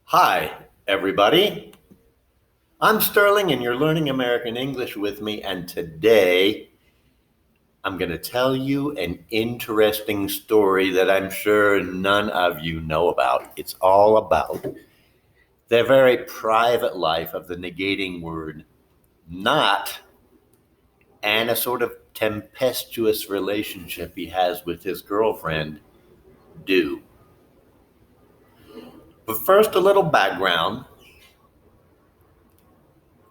Hi, everybody. I'm Stirling, and you're learning American English with me. And today, I'm going to tell you an interesting story that I'm sure none of you know about. It's all about the very private life of the negating word not and a sort of tempestuous relationship he has with his girlfriend, do. But first, a little background.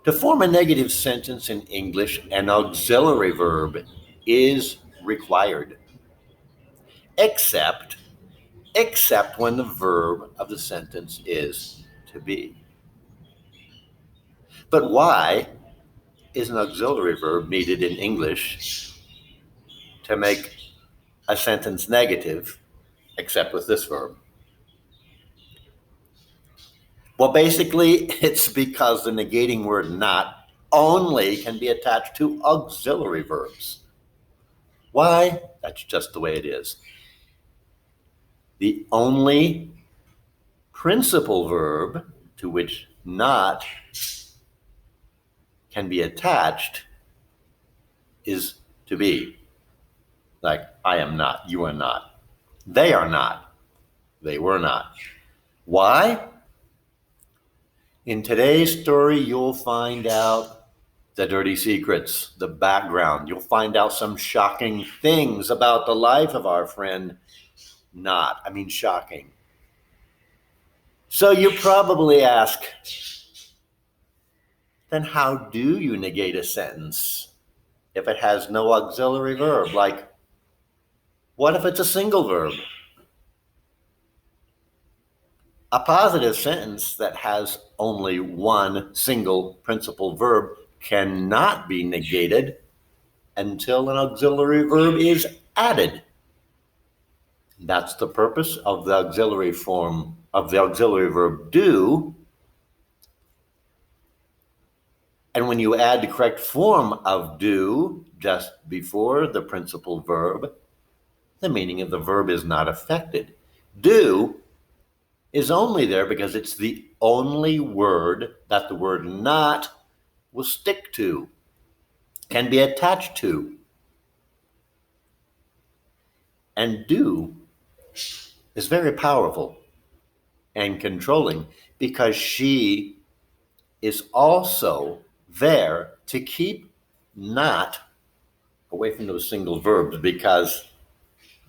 To form a negative sentence in English, an auxiliary verb is required, except except when the verb of the sentence is to be. But why is an auxiliary verb needed in English to make a sentence negative, except with this verb? Well, basically, it's because the negating word not only can be attached to auxiliary verbs. Why? That's just the way it is. The only principal verb to which not can be attached is to be. Like, I am not, you are not. They are not, they were not. Why? In today's story, you'll find out the dirty secrets, the background. You'll find out some shocking things about the life of our friend. Shocking. So you probably ask, then how do you negate a sentence if it has no auxiliary verb? Like, what if it's a single verb? A positive sentence that has only one single principal verb cannot be negated until an auxiliary verb is added. That's the purpose of the auxiliary form of the auxiliary verb do. And when you add the correct form of do just before the principal verb, the meaning of the verb is not affected. Do is only there because it's the only word that the word not will stick to, can be attached to. And do is very powerful and controlling because she is also there to keep not away from those single verbs, because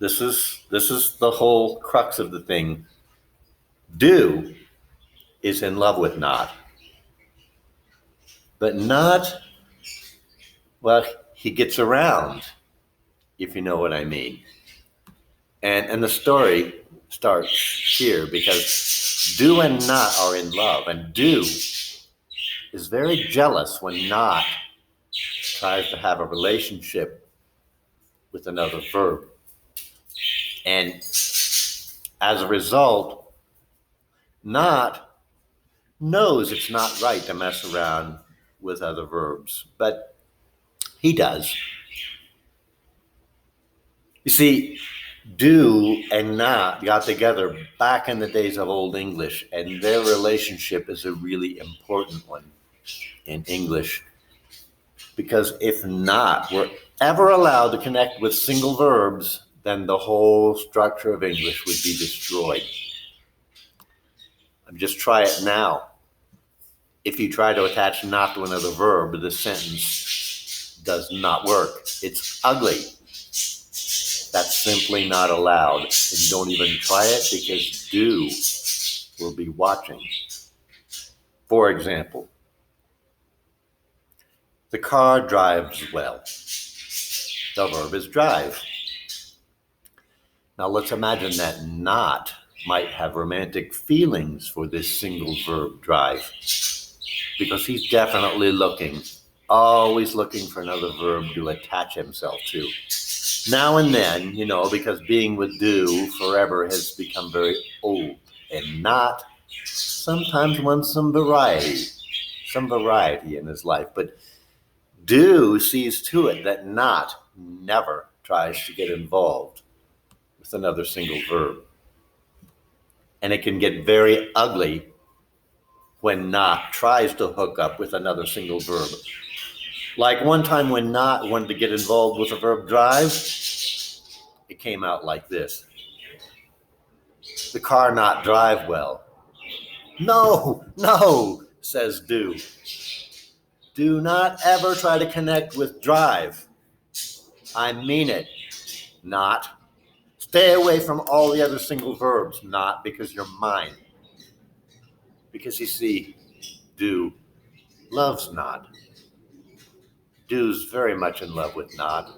this is the whole crux of the thing. Do is in love with not, but not, well, he gets around, if you know what I mean. And the story starts here because do and not are in love, and do is very jealous when not tries to have a relationship with another verb. And as a result, not knows it's not right to mess around with other verbs, but he does. You see, do and not got together back in the days of Old English, and their relationship is a really important one in English, because if not were ever allowed to connect with single verbs, then the whole structure of English would be destroyed. Just try it now. If you try to attach not to another verb, the sentence does not work. It's ugly. That's simply not allowed. And don't even try it because do will be watching. For example, the car drives well. The verb is drive. Now let's imagine that not might have romantic feelings for this single verb drive, because he's definitely always looking for another verb to attach himself to. Now and then, because being with do forever has become very old, and not sometimes wants some variety in his life. But do sees to it that not never tries to get involved with another single verb. And it can get very ugly when not tries to hook up with another single verb. Like one time when not wanted to get involved with the verb drive, it came out like this. The car not drive well. No, says do. Do not ever try to connect with drive. I mean it. Not. Stay away from all the other single verbs. Not, because you're mine. Because you see, do loves not. Do's very much in love with not.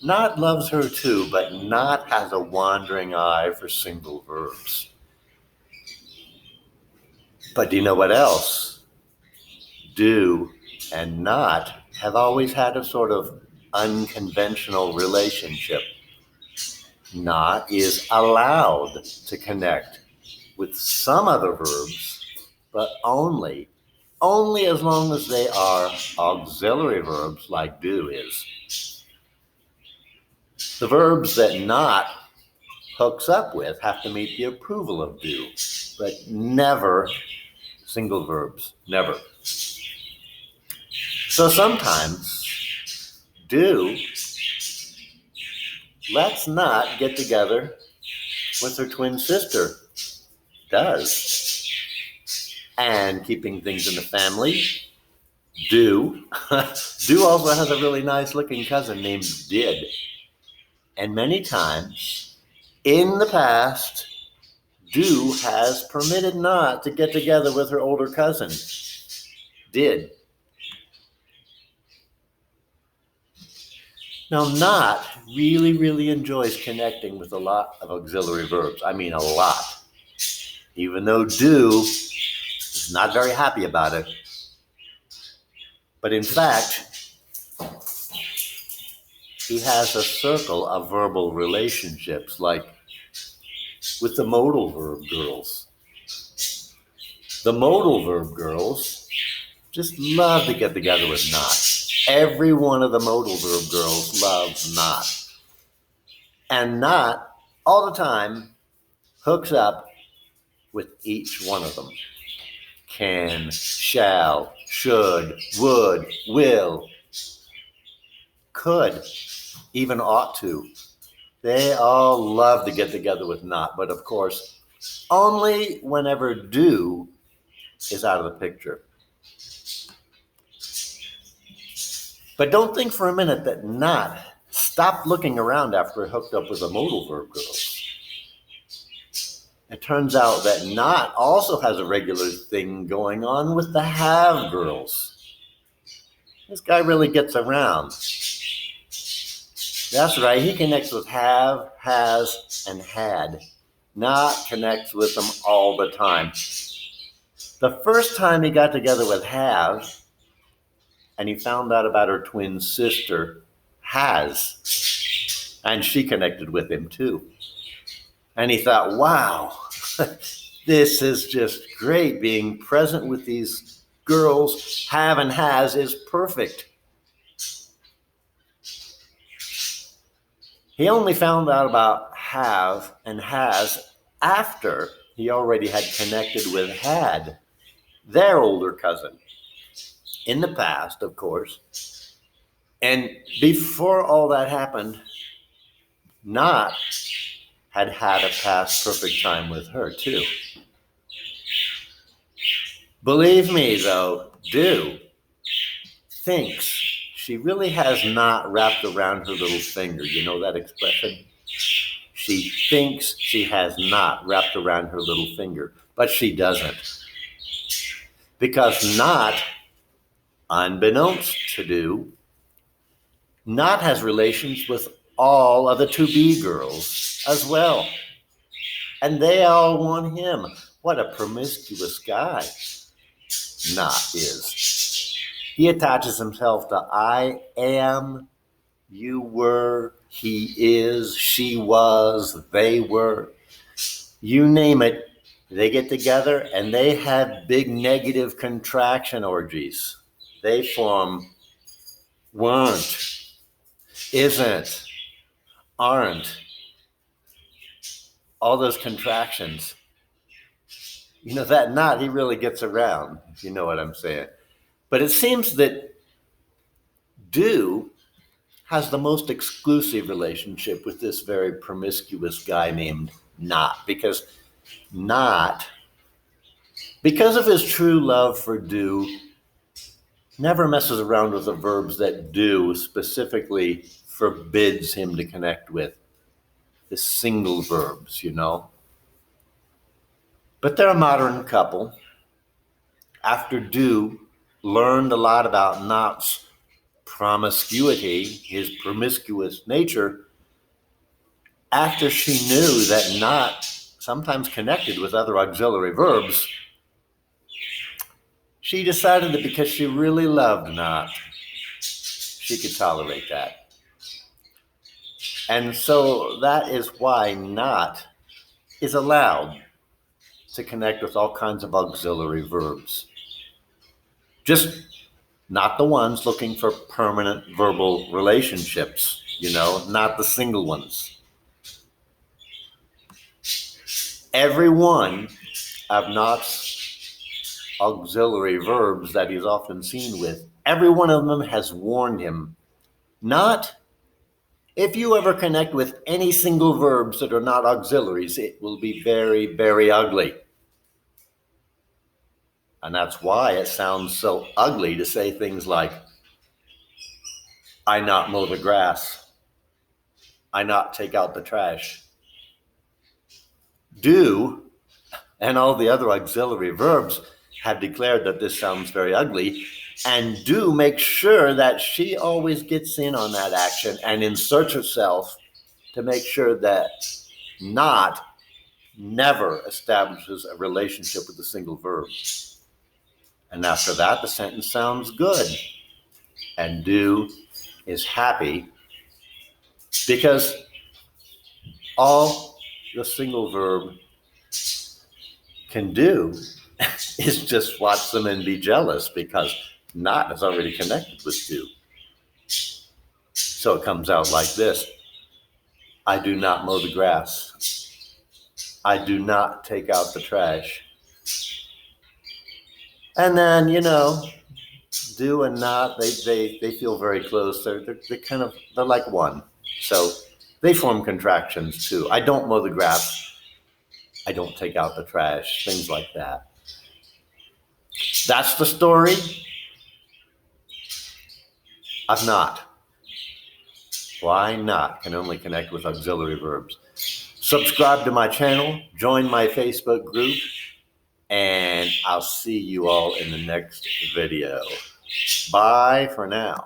Not loves her too, but not has a wandering eye for single verbs. But do you know what else? Do and not have always had a sort of unconventional relationship. Not is allowed to connect with some other verbs, but only as long as they are auxiliary verbs like do is. The verbs that not hooks up with have to meet the approval of do, but never single verbs, never. So sometimes do let's not get together with her twin sister, does. And keeping things in the family, do. Do also has a really nice looking cousin named Did. And many times in the past, do has permitted not to get together with her older cousin, Did. Now, not really enjoys connecting with a lot of auxiliary verbs. I mean, a lot. Even though do is not very happy about it. But in fact, he has a circle of verbal relationships, like with the modal verb girls. The modal verb girls just love to get together with not. Every one of the modal verb girls loves not. And not, all the time, hooks up with each one of them. Can, shall, should, would, will, could, even ought to. They all love to get together with not, but of course, only whenever do is out of the picture. But don't think for a minute that not stopped looking around after it hooked up with the modal verb girls. It turns out that not also has a regular thing going on with the have girls. This guy really gets around. That's right, he connects with have, has, and had. Not connects with them all the time. The first time he got together with have, and he found out about her twin sister, has, and she connected with him too. And he thought, wow, this is just great. Being present with these girls, have and has, is perfect. He only found out about have and has after he already had connected with had, their older cousin, in the past, of course. And before all that happened, not had a past perfect time with her too. Believe me, though, do thinks she really has not wrapped around her little finger. You know that expression? She thinks she has not wrapped around her little finger, but she doesn't. Because not, unbeknownst to do, not has relations with all of the to-be girls as well. And they all want him. What a promiscuous guy not is. He attaches himself to I am, you were, he is, she was, they were. You name it, they get together and they have big negative contraction orgies. They form weren't, isn't, aren't. All those contractions. That not, he really gets around, if you know what I'm saying. But it seems that do has the most exclusive relationship with this very promiscuous guy named not, because not, because of his true love for do, never messes around with the verbs that do specifically forbids him to connect with, the single verbs. But they're a modern couple. After do learned a lot about not's promiscuity, his promiscuous nature, after she knew that not sometimes connected with other auxiliary verbs, she decided that because she really loved not, she could tolerate that. And so that is why not is allowed to connect with all kinds of auxiliary verbs. Just not the ones looking for permanent verbal relationships, not the single ones. Every one of not's auxiliary verbs that he's often seen with, every one of them has warned him, not if you ever connect with any single verbs that are not auxiliaries, it will be very, very ugly. And that's why it sounds so ugly to say things like, I not mow the grass, I not take out the trash. Do, and all the other auxiliary verbs have declared that this sounds very ugly, and do make sure that she always gets in on that action and inserts herself to make sure that not never establishes a relationship with a single verb. And after that, the sentence sounds good. And do is happy because all the single verb can do is just watch them and be jealous because not is already connected with do. So it comes out like this. I do not mow the grass. I do not take out the trash. And then, do and not, they feel very close. They're like one. So they form contractions too. I don't mow the grass. I don't take out the trash, things like that. That's the story of not. Why not can only connect with auxiliary verbs. Subscribe to my channel, join my Facebook group, and I'll see you all in the next video. Bye for now.